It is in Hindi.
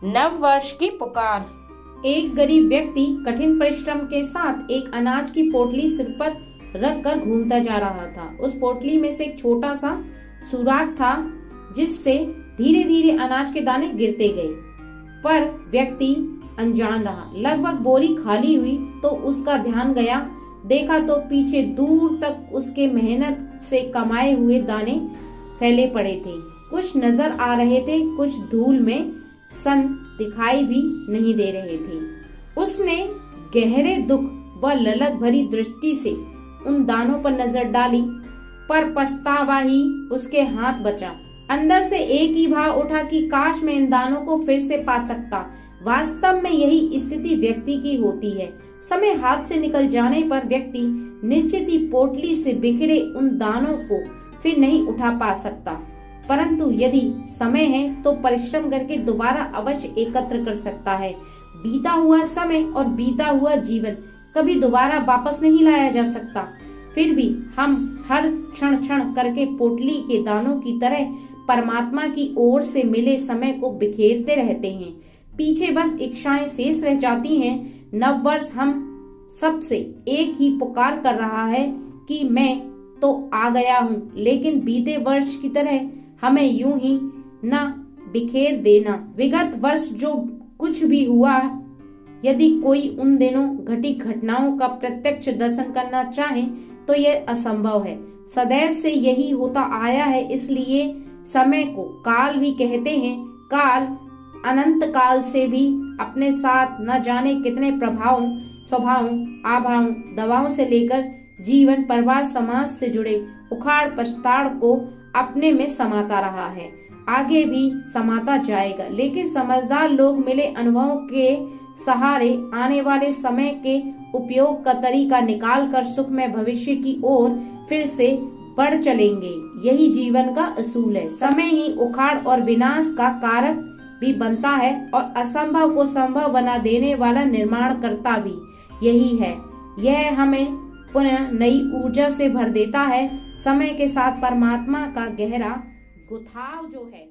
नव वर्ष की पुकार। एक गरीब व्यक्ति कठिन परिश्रम के साथ एक अनाज की पोटली सिर पर रख कर घूमता जा रहा था। उस पोटली में से एक छोटा सा सुराख था जिससे धीरे धीरे अनाज के दाने गिरते गए, पर व्यक्ति अनजान रहा। लगभग बोरी खाली हुई तो उसका ध्यान गया। देखा तो पीछे दूर तक उसके मेहनत से कमाए हुए दाने फैले पड़े थे। कुछ नजर आ रहे थे, कुछ धूल में सन दिखाई भी नहीं दे रहे थे। उसने गहरे दुख व ललक भरी दृष्टि से उन दानों पर नजर डाली, पर पछतावा ही उसके हाथ बचा। अंदर से एक ही भाव उठा कि काश मैं इन दानों को फिर से पा सकता। वास्तव में यही स्थिति व्यक्ति की होती है। समय हाथ से निकल जाने पर व्यक्ति निश्चित ही पोटली से बिखरे उन दानों को फिर नहीं उठा पा सकता, परंतु यदि समय है तो परिश्रम करके दोबारा अवश्य एकत्र कर सकता है। बीता हुआ समय और बीता हुआ जीवन कभी दोबारा वापस नहीं लाया जा सकता। फिर भी हम हर क्षण क्षण करके पोटली के दानों की तरह परमात्मा की ओर से मिले समय को बिखेरते रहते हैं। पीछे बस इच्छाएं शेष रह जाती हैं। नव वर्ष हम सबसे एक ही पुकार कर रहा है कि मैं तो आ गया हूँ, लेकिन बीते वर्ष की तरह हमें यूं ही न बिखेर देना। विगत वर्ष जो कुछ भी हुआ, यदि कोई उन दिनों घटी घटनाओं का प्रत्यक्ष दर्शन करना चाहे तो यह असंभव है। सदैव से यही होता आया है, इसलिए समय को काल भी कहते हैं। काल अनंत काल से भी अपने साथ न जाने कितने प्रभावों, स्वभावों, आभावों, दवाओं से लेकर जीवन, परिवार, समाज से जुड़े उखाड़ पछताड़ को अपने में समाता रहा है। आगे भी समाता जाएगा, लेकिन समझदार लोग मिले अनुभवों के सहारे आने वाले समय के उपयोग का तरीका निकाल कर सुखमय भविष्य की ओर फिर से बढ़ चलेंगे। यही जीवन का असूल है। समय ही उखाड़ और विनाश का कारक भी बनता है और असंभव को संभव बना देने वाला निर्माणकर्ता भी यही है। यह हमें पुनः नई ऊर्जा से भर देता है। समय के साथ परमात्मा का गहरा गुथाव जो है